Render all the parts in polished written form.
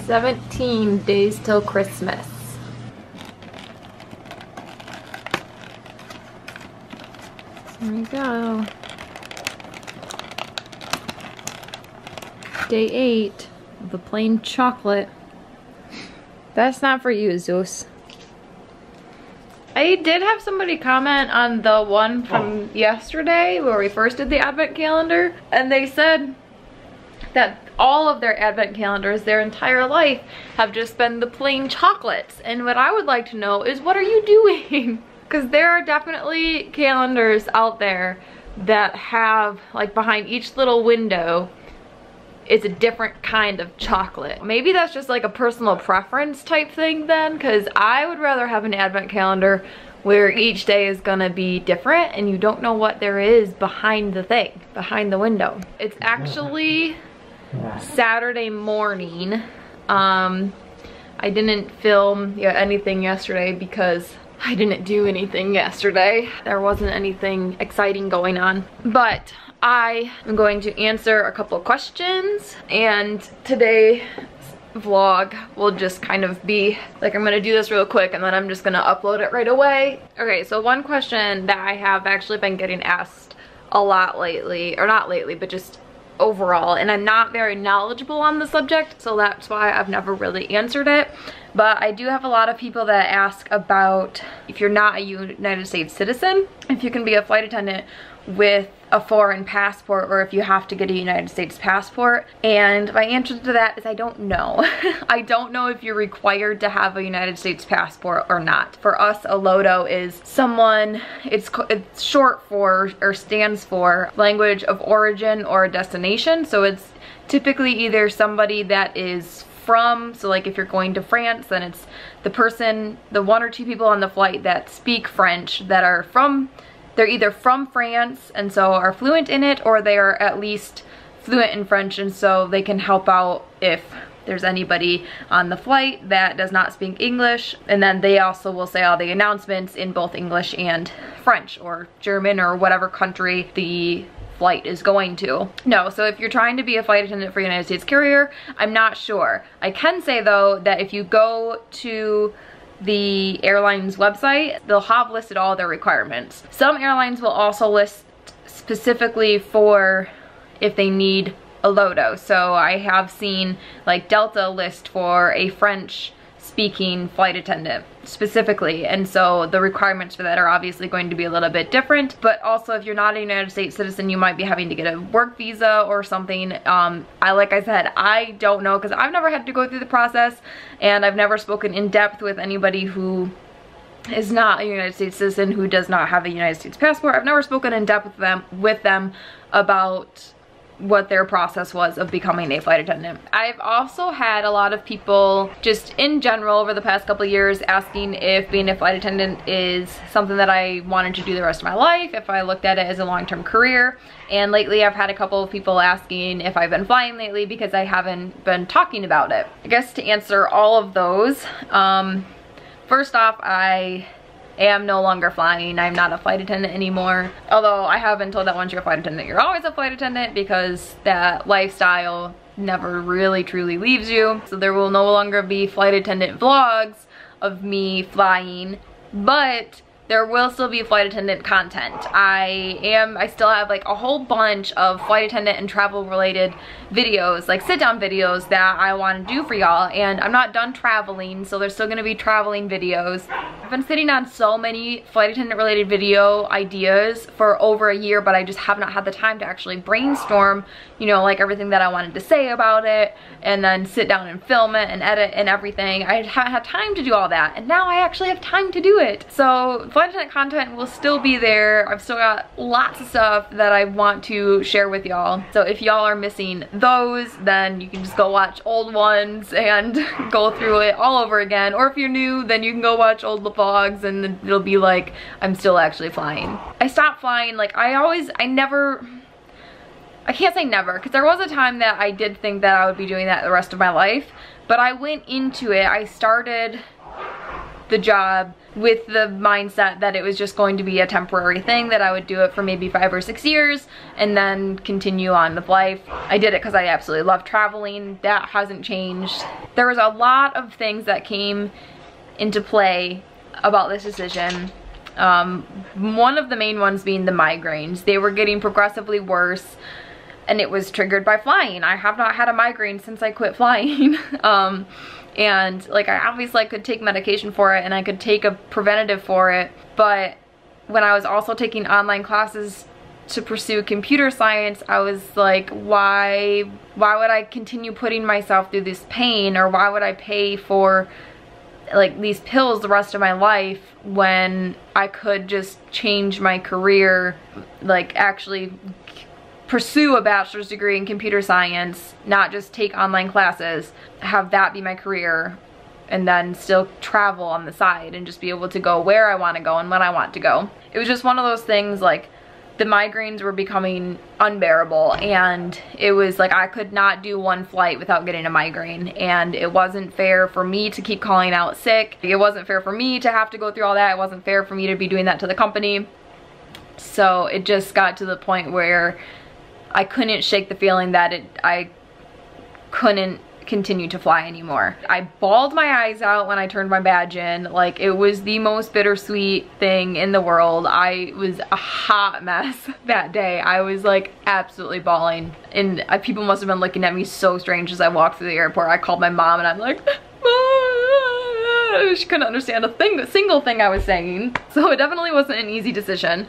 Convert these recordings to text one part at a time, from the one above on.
17 days till Christmas. Here we go. Day 8 of the plain chocolate. That's not for you, Zeus. I did have somebody comment on the one from yesterday where we first did the advent calendar, and they said that all of their advent calendars their entire life have just been the plain chocolates. And what I would like to know is, what are you doing? Because there are definitely calendars out there that have, like, behind each little window, it's a different kind of chocolate. Maybe that's just like a personal preference type thing then, because I would rather have an advent calendar where each day is gonna be different and you don't know what there is behind the thing, behind the window. It's actually Saturday morning. I didn't film anything yesterday because I didn't do anything yesterday. There wasn't anything exciting going on, but I am going to answer a couple of questions, and today's vlog will just kind of be like, I'm gonna do this real quick and then I'm just gonna upload it right away. Okay, so one question that I have actually been getting asked a lot lately, or not lately, but just overall, and I'm not very knowledgeable on the subject, so that's why I've never really answered it. But I do have a lot of people that ask about if you're not a United States citizen, if you can be a flight attendant with a foreign passport, or if you have to get a United States passport. And my answer to that is I don't know. I don't know if you're required to have a United States passport or not. For us, a LOTO is someone, it's short for, or stands for, language of origin or destination. So it's typically either somebody that is from, so like if you're going to France, then it's the person, the one or two people on the flight that speak French that are from, they're either from France and so are fluent in it, or they are at least fluent in French, and so they can help out if there's anybody on the flight that does not speak English. And then they also will say all the announcements in both English and French or German or whatever country the flight is going to. No, so if you're trying to be a flight attendant for a United States carrier, I'm not sure. I can say though that if you go to the airline's website, they'll have listed all their requirements. Some airlines will also list specifically for if they need a LOTO. So I have seen like Delta list for a French speaking flight attendant specifically, and so the requirements for that are obviously going to be a little bit different. But also, if you're not a United States citizen, you might be having to get a work visa or something. Like I said, I don't know, because I've never had to go through the process, and I've never spoken in depth with anybody who is not a United States citizen, who does not have a United States passport. I've never spoken in depth with them about what their process was of becoming a flight attendant. I've also had a lot of people just in general over the past couple of years asking if being a flight attendant is something that I wanted to do the rest of my life, if I looked at it as a long-term career. And lately I've had a couple of people asking if I've been flying lately because I haven't been talking about it. I guess to answer all of those, first off, I am no longer flying. I'm not a flight attendant anymore. Although I have been told that once you're a flight attendant, you're always a flight attendant, because that lifestyle never really truly leaves you. So there will no longer be flight attendant vlogs of me flying, but there will still be flight attendant content. I still have like a whole bunch of flight attendant and travel related videos, like sit down videos that I want to do for y'all, and I'm not done traveling, so there's still gonna be traveling videos. I've been sitting on so many flight attendant related video ideas for over a year, but I just have not had the time to actually brainstorm, you know, like everything that I wanted to say about it, and then sit down and film it and edit and everything. I haven't had time to do all that, and now I actually have time to do it. So flight attendant content will still be there. I've still got lots of stuff that I want to share with y'all. So if y'all are missing those, then you can just go watch old ones and go through it all over again. Or if you're new, then you can go watch old vlogs and it'll be like I'm still actually flying. I stopped flying, like I can't say never, because there was a time that I did think that I would be doing that the rest of my life, but I went into it, I started the job with the mindset that it was just going to be a temporary thing, that I would do it for maybe 5 or 6 years and then continue on with life. I did it because I absolutely love traveling. That hasn't changed. There was a lot of things that came into play about this decision. One of the main ones being the migraines. They were getting progressively worse, and it was triggered by flying. I have not had a migraine since I quit flying. And like, I obviously could take medication for it and I could take a preventative for it, but when I was also taking online classes to pursue computer science, I was like, why would I continue putting myself through this pain, or why would I pay for like these pills the rest of my life when I could just change my career, like actually pursue a bachelor's degree in computer science, not just take online classes, have that be my career, and then still travel on the side and just be able to go where I want to go and when I want to go. It was just one of those things, like the migraines were becoming unbearable, and it was like I could not do one flight without getting a migraine, and it wasn't fair for me to keep calling out sick. It wasn't fair for me to have to go through all that. It wasn't fair for me to be doing that to the company. So it just got to the point where I couldn't shake the feeling that I couldn't continue to fly anymore. I bawled my eyes out when I turned my badge in. Like, it was the most bittersweet thing in the world. I was a hot mess that day. I was like absolutely bawling, and people must have been looking at me so strange as I walked through the airport. I called my mom and I'm like, Mom! She couldn't understand a single thing I was saying. So it definitely wasn't an easy decision.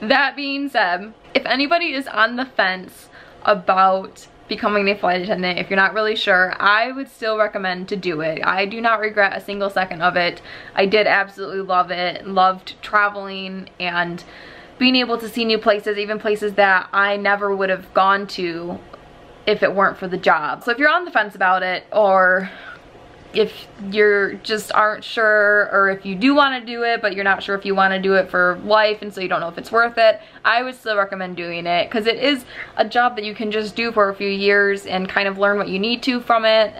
That being said, if anybody is on the fence about becoming a flight attendant, if you're not really sure, I would still recommend to do it. I do not regret a single second of it. I did absolutely love it, loved traveling and being able to see new places, even places that I never would have gone to if it weren't for the job. So if you're on the fence about it, or if you're just aren't sure, or if you do want to do it but you're not sure if you want to do it for life and so you don't know if it's worth it, I would still recommend doing it, because it is a job that you can just do for a few years and kind of learn what you need to from it,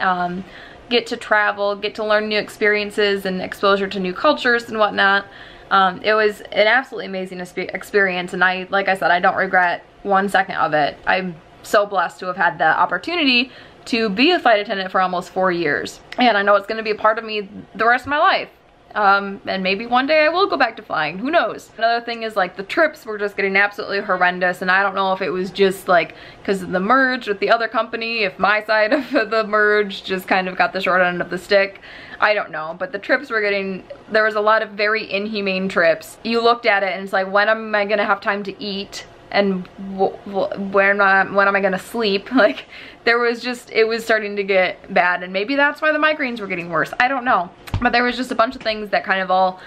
get to travel, get to learn new experiences and exposure to new cultures and whatnot. It was an absolutely amazing experience, and like I said, I don't regret 1 second of it. I'm so blessed to have had the opportunity to be a flight attendant for almost 4 years. And I know it's gonna be a part of me the rest of my life. And maybe one day I will go back to flying, who knows? Another thing is, like, the trips were just getting absolutely horrendous, and I don't know if it was just like because of the merge with the other company, if my side of the merge just kind of got the short end of the stick. I don't know, but the trips were getting, there was a lot of very inhumane trips. You looked at it and it's like, when am I gonna have time to eat? And when am I gonna sleep? Like, there was just, it was starting to get bad, and maybe that's why the migraines were getting worse. I don't know. But there was just a bunch of things that kind of all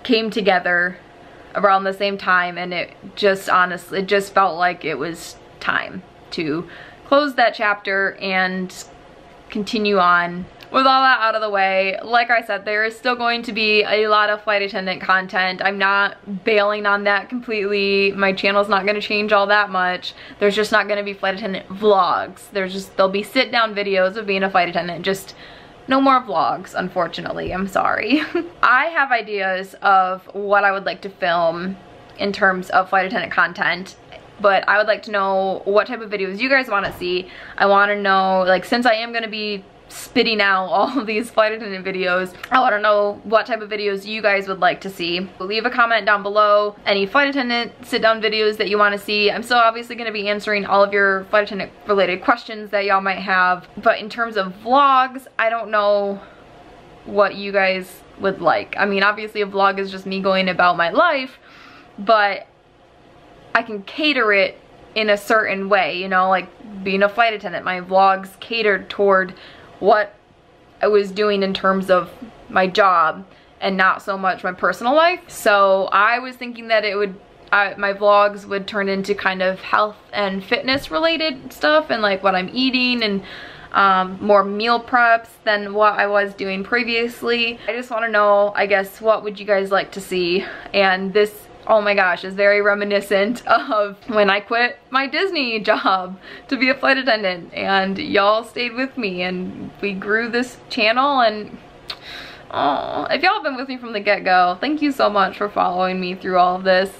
came together around the same time, and it just, honestly, it just felt like it was time to close that chapter and continue on. With all that out of the way, like I said, there is still going to be a lot of flight attendant content. I'm not bailing on that completely. My channel's not going to change all that much. There's just not going to be flight attendant vlogs. There'll be sit down videos of being a flight attendant, just no more vlogs, unfortunately. I'm sorry. I have ideas of what I would like to film in terms of flight attendant content, but I would like to know what type of videos you guys want to see. I want to know, like, since I am going to be spitting out all of these flight attendant videos, I want to know what type of videos you guys would like to see. Leave a comment down below any flight attendant sit down videos that you want to see. I'm still obviously going to be answering all of your flight attendant related questions that y'all might have, but in terms of vlogs, I don't know what you guys would like. I mean, obviously a vlog is just me going about my life, but I can cater it in a certain way, you know, like being a flight attendant, my vlogs catered toward what I was doing in terms of my job and not so much my personal life. So I was thinking that it would, my vlogs would turn into kind of health and fitness related stuff, and like what I'm eating, and more meal preps than what I was doing previously. I just want to know, I guess, what would you guys like to see? And this, oh my gosh, is very reminiscent of when I quit my Disney job to be a flight attendant, and y'all stayed with me and we grew this channel, and Oh, if y'all have been with me from the get-go, thank you so much for following me through all of this.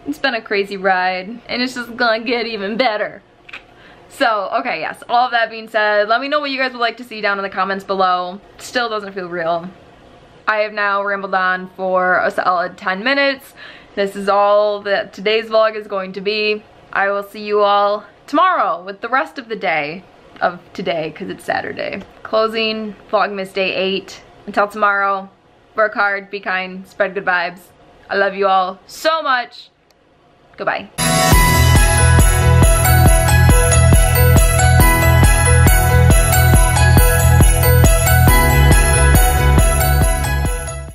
It's been a crazy ride, and it's just gonna get even better. So, okay, yes, all of that being said, let me know what you guys would like to see down in the comments below. Still doesn't feel real. I have now rambled on for a solid 10 minutes. This is all that today's vlog is going to be. I will see you all tomorrow with the rest of the day of today, because it's Saturday. Closing Vlogmas Day 8. Until tomorrow, work hard, be kind, spread good vibes. I love you all so much. Goodbye.